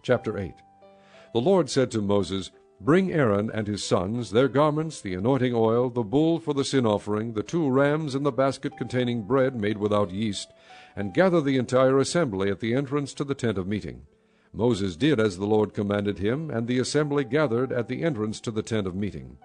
Chapter 8. The Lord said to Moses, Bring Aaron and his sons, their garments, the anointing oil, the bull for the sin offering, the 2 rams, and the basket containing bread made without yeast, and gather the entire assembly at the entrance to the tent of meeting. Moses did as the Lord commanded him, and the assembly gathered at the entrance to the tent of meeting.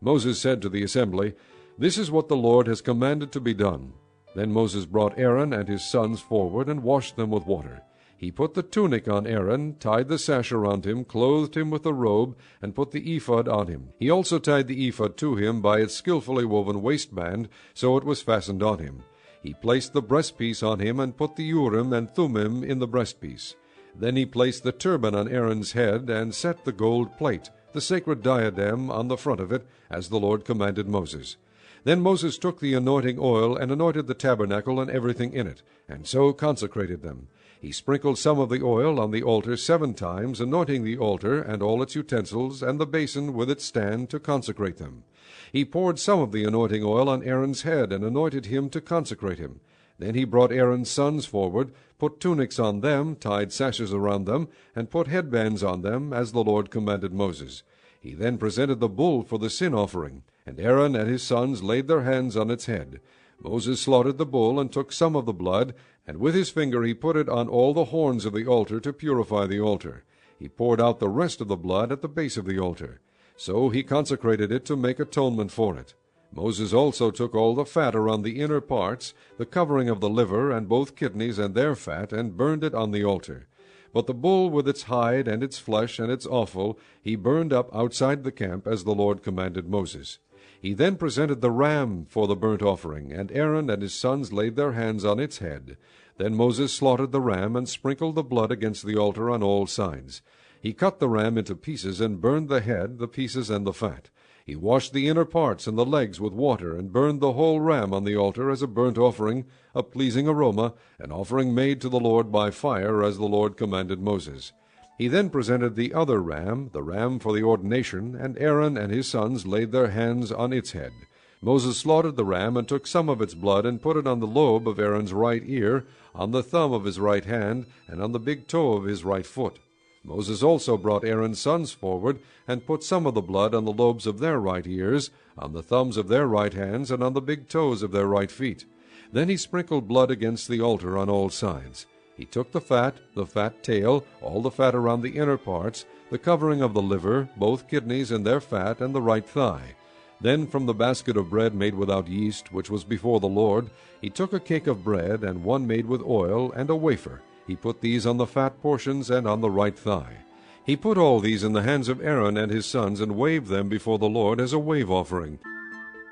Moses said to the assembly, This is what the Lord has commanded to be done. Then Moses brought Aaron and his sons forward and washed them with water. He put the tunic on Aaron, tied the sash around him, clothed him with the robe, and put the ephod on him. He also tied the ephod to him by its skillfully woven waistband, so it was fastened on him. He placed the breastpiece on him, and put the Urim and Thummim in the breastpiece. Then he placed the turban on Aaron's head, and set the gold plate, the sacred diadem, on the front of it, as the Lord commanded Moses. Then Moses took the anointing oil, and anointed the tabernacle and everything in it, and so consecrated them. He sprinkled some of the oil on the altar 7 times, anointing the altar and all its utensils, and the basin with its stand, to consecrate them. He poured some of the anointing oil on Aaron's head, and anointed him to consecrate him. Then he brought Aaron's sons forward, put tunics on them, tied sashes around them, and put headbands on them, as the Lord commanded Moses. He then presented the bull for the sin offering, and Aaron and his sons laid their hands on its head. Moses slaughtered the bull, and took some of the blood, and with his finger he put it on all the horns of the altar to purify the altar. He poured out the rest of the blood at the base of the altar. So he consecrated it to make atonement for it. Moses also took all the fat around the inner parts, the covering of the liver, and both kidneys and their fat, and burned it on the altar. But the bull with its hide and its flesh and its offal he burned up outside the camp, as the Lord commanded Moses. He then presented the ram for the burnt offering, and Aaron and his sons laid their hands on its head. Then Moses slaughtered the ram, and sprinkled the blood against the altar on all sides. He cut the ram into pieces, and burned the head, the pieces, and the fat. He washed the inner parts and the legs with water, and burned the whole ram on the altar as a burnt offering, a pleasing aroma, an offering made to the Lord by fire, as the Lord commanded Moses. He then presented the other ram, the ram for the ordination, and Aaron and his sons laid their hands on its head. Moses slaughtered the ram, and took some of its blood, and put it on the lobe of Aaron's right ear, on the thumb of his right hand, and on the big toe of his right foot. Moses also brought Aaron's sons forward, and put some of the blood on the lobes of their right ears, on the thumbs of their right hands, and on the big toes of their right feet. Then he sprinkled blood against the altar on all sides. He took the fat tail, all the fat around the inner parts, the covering of the liver, both kidneys and their fat, and the right thigh. Then from the basket of bread made without yeast, which was before the Lord, he took a cake of bread, and one made with oil, and a wafer. He put these on the fat portions and on the right thigh. He put all these in the hands of Aaron and his sons, and waved them before the Lord as a wave offering.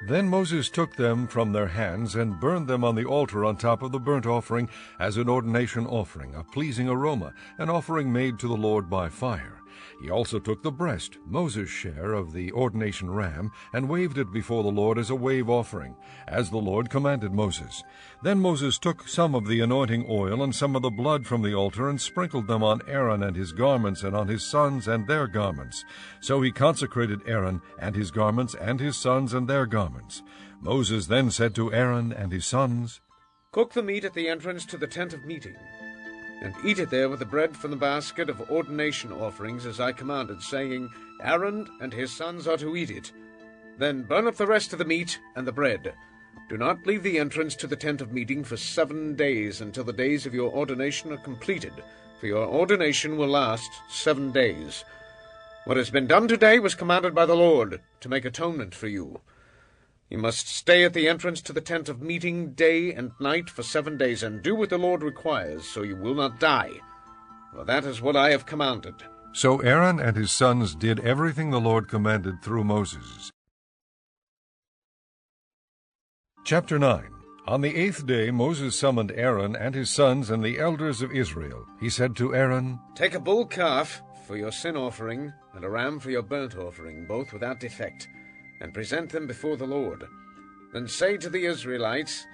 Then Moses took them from their hands, and burned them on the altar on top of the burnt offering, as an ordination offering, a pleasing aroma, an offering made to the Lord by fire. He also took the breast, Moses' share of the ordination ram, and waved it before the Lord as a wave offering, as the Lord commanded Moses. Then Moses took some of the anointing oil and some of the blood from the altar, and sprinkled them on Aaron and his garments, and on his sons and their garments. So he consecrated Aaron and his garments, and his sons and their garments. Moses then said to Aaron and his sons, Cook the meat at the entrance to the tent of meeting, and eat it there with the bread from the basket of ordination offerings, as I commanded, saying, Aaron and his sons are to eat it. Then burn up the rest of the meat and the bread. Do not leave the entrance to the tent of meeting for 7 days, until the days of your ordination are completed, for your ordination will last 7 days. What has been done today was commanded by the Lord, to make atonement for you. You must stay at the entrance to the tent of meeting day and night for 7 days, and do what the Lord requires, so you will not die. For that is what I have commanded. So Aaron and his sons did everything the Lord commanded through Moses. Chapter 9. On the 8th day Moses summoned Aaron and his sons and the elders of Israel. He said to Aaron, Take a bull calf for your sin offering, and a ram for your burnt offering, both without defect, and present them before the Lord. Then say to the Israelites,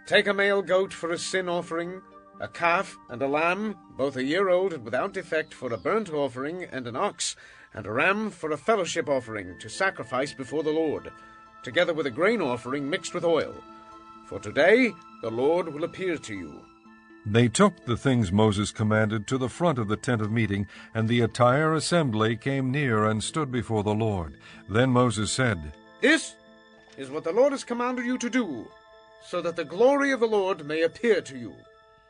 Take a male goat for a sin offering, a calf and a lamb, both a year old and without defect, for a burnt offering, and an ox, and a ram for a fellowship offering, to sacrifice before the Lord, together with a grain offering mixed with oil. For today the Lord will appear to you. They took the things Moses commanded to the front of the tent of meeting, and the entire assembly came near and stood before the Lord. Then Moses said, "This is what the Lord has commanded you to do, so that the glory of the Lord may appear to you."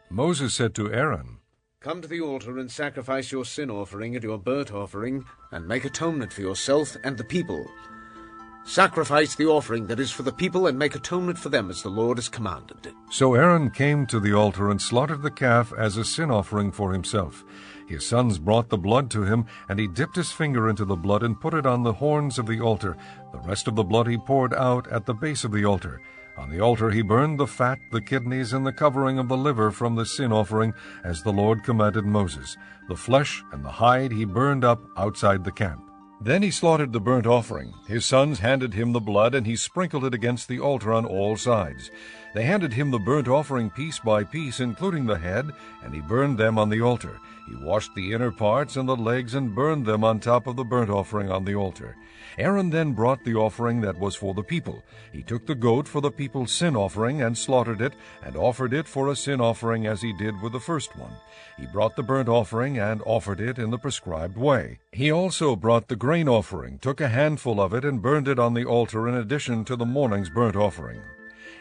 Moses said to Aaron, "Come to the altar and sacrifice your sin offering and your burnt offering, and make atonement for yourself and the people. Sacrifice the offering that is for the people, and make atonement for them as the Lord has commanded." So Aaron came to the altar and slaughtered the calf as a sin offering for himself. His sons brought the blood to him, and he dipped his finger into the blood and put it on the horns of the altar. The rest of the blood he poured out at the base of the altar. On the altar he burned the fat, the kidneys, and the covering of the liver from the sin offering, as the Lord commanded Moses. The flesh and the hide he burned up outside the camp. Then he slaughtered the burnt offering. His sons handed him the blood, and he sprinkled it against the altar on all sides. They handed him the burnt offering piece by piece, including the head, and he burned them on the altar. He washed the inner parts and the legs and burned them on top of the burnt offering on the altar. Aaron then brought the offering that was for the people. He took the goat for the people's sin offering and slaughtered it, and offered it for a sin offering as he did with the first one. He brought the burnt offering and offered it in the prescribed way. He also brought the grain offering, took a handful of it, and burned it on the altar in addition to the morning's burnt offering.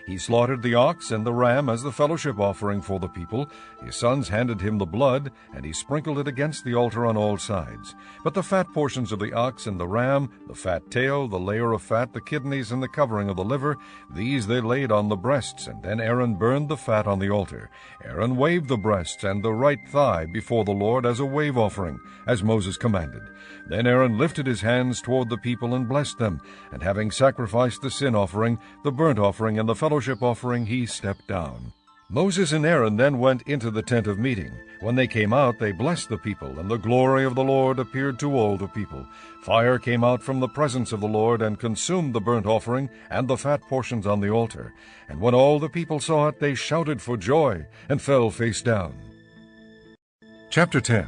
He slaughtered the ox and the ram as the fellowship offering for the people. His sons handed him the blood, and he sprinkled it against the altar on all sides. But the fat portions of the ox and the ram, the fat tail, the layer of fat, the kidneys, and the covering of the liver, these they laid on the breasts, and then Aaron burned the fat on the altar. Aaron waved the breasts and the right thigh before the Lord as a wave offering, as Moses commanded. Then Aaron lifted his hands toward the people and blessed them, and having sacrificed the sin offering, the burnt offering, and the fellowship offering, he stepped down. Moses and Aaron then went into the tent of meeting. When they came out, they blessed the people, and the glory of the Lord appeared to all the people. Fire came out from the presence of the Lord and consumed the burnt offering and the fat portions on the altar. And when all the people saw it, they shouted for joy and fell face down. Chapter 10.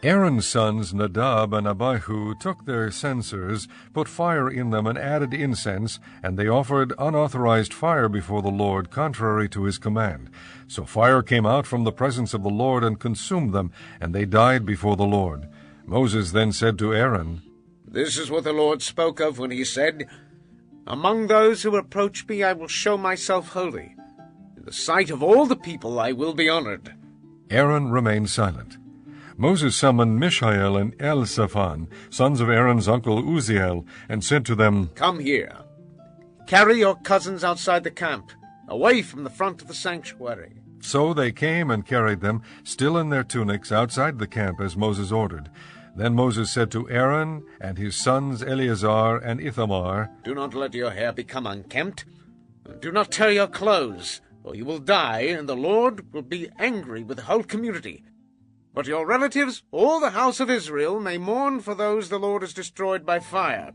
Aaron's sons Nadab and Abihu took their censers, put fire in them, and added incense, and they offered unauthorized fire before the Lord, contrary to his command. So fire came out from the presence of the Lord and consumed them, and they died before the Lord. Moses then said to Aaron, "This is what the Lord spoke of when he said, 'Among those who approach me I will show myself holy. In the sight of all the people I will be honored.'" Aaron remained silent. Moses summoned Mishael and Elzaphan, sons of Aaron's uncle Uzziel, and said to them, "Come here. Carry your cousins outside the camp, away from the front of the sanctuary." So they came and carried them, still in their tunics, outside the camp as Moses ordered. Then Moses said to Aaron and his sons Eleazar and Ithamar, "Do not let your hair become unkempt, and do not tear your clothes, or you will die, and the Lord will be angry with the whole community. But your relatives, all the house of Israel, may mourn for those the Lord has destroyed by fire.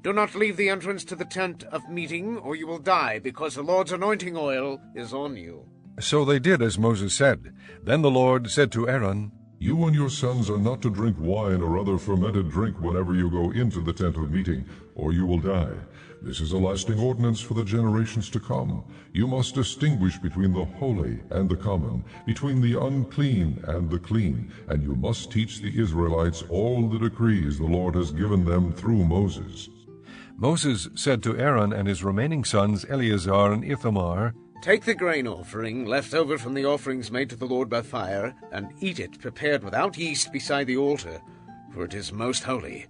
Do not leave the entrance to the tent of meeting, or you will die, because the Lord's anointing oil is on you." So they did as Moses said. Then the Lord said to Aaron, "You and your sons are not to drink wine or other fermented drink whenever you go into the tent of meeting, or you will die. This is a lasting ordinance for the generations to come. You must distinguish between the holy and the common, between the unclean and the clean, and you must teach the Israelites all the decrees the Lord has given them through Moses." Moses said to Aaron and his remaining sons Eleazar and Ithamar, "Take the grain offering left over from the offerings made to the Lord by fire, and eat it prepared without yeast beside the altar, for it is most holy.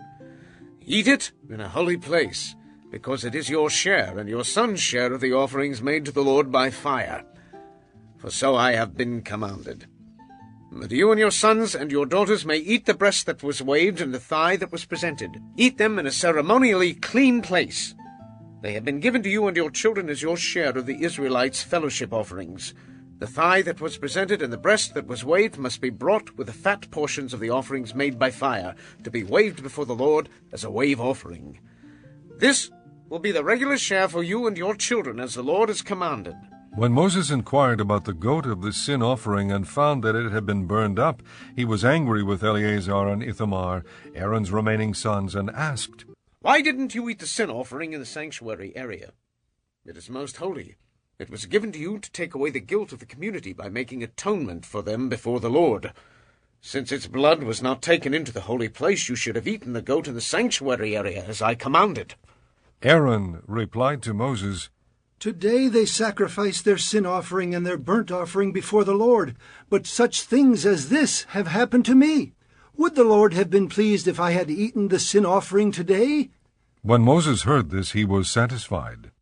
Eat it in a holy place, because it is your share and your son's share of the offerings made to the Lord by fire. For so I have been commanded. But you and your sons and your daughters may eat the breast that was waved and the thigh that was presented. Eat them in a ceremonially clean place. They have been given to you and your children as your share of the Israelites' fellowship offerings. The thigh that was presented and the breast that was waved must be brought with the fat portions of the offerings made by fire, to be waved before the Lord as a wave offering. This will be the regular share for you and your children, as the Lord has commanded." When Moses inquired about the goat of the sin offering and found that it had been burned up, he was angry with Eleazar and Ithamar, Aaron's remaining sons, and asked, "Why didn't you eat the sin offering in the sanctuary area? It is most holy. It was given to you to take away the guilt of the community by making atonement for them before the Lord. Since its blood was not taken into the holy place, you should have eaten the goat in the sanctuary area, as I commanded." Aaron replied to Moses, "Today they sacrifice their sin offering and their burnt offering before the Lord, but such things as this have happened to me. Would the Lord have been pleased if I had eaten the sin offering today?" When Moses heard this, he was satisfied.